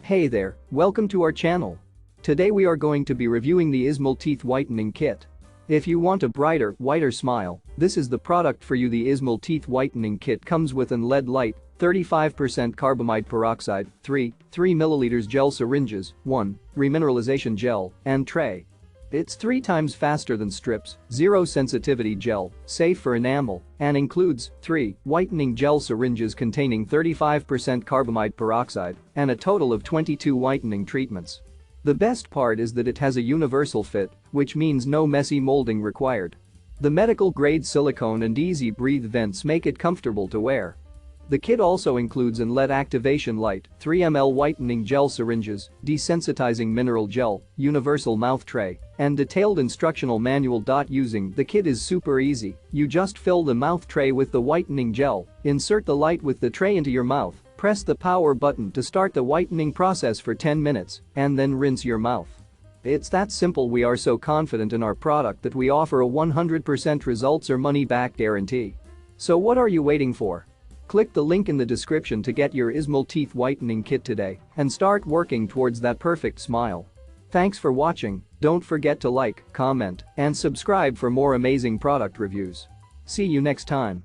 Hey there, welcome to our channel. Today we are going to be reviewing the iSmile Teeth Whitening Kit. If you want a brighter, whiter smile, this is the product for you. The iSmile Teeth Whitening Kit comes with an LED light, 35% carbamide peroxide, 3 ml gel syringes, 1 remineralization gel, and tray. It's 3 times faster than strips, 0 sensitivity gel, safe for enamel, and includes 3 whitening gel syringes containing 35% carbamide peroxide and a total of 22 whitening treatments. The best part is that it has a universal fit, which means no messy molding required. The medical-grade silicone and easy-breathe vents make it comfortable to wear. The kit also includes an LED activation light, 3 ml whitening gel syringes, desensitizing mineral gel, universal mouth tray, and detailed instructional manual. Using the kit is super easy. You just fill the mouth tray with the whitening gel, insert the light with the tray into your mouth, press the power button to start the whitening process for 10 minutes, and then rinse your mouth. It's that simple. We are so confident in our product that we offer a 100% results or money-back guarantee. So what are you waiting for? Click the link in the description to get your iSmile Teeth Whitening Kit today and start working towards that perfect smile. Thanks for watching. Don't forget to like, comment, and subscribe for more amazing product reviews. See you next time.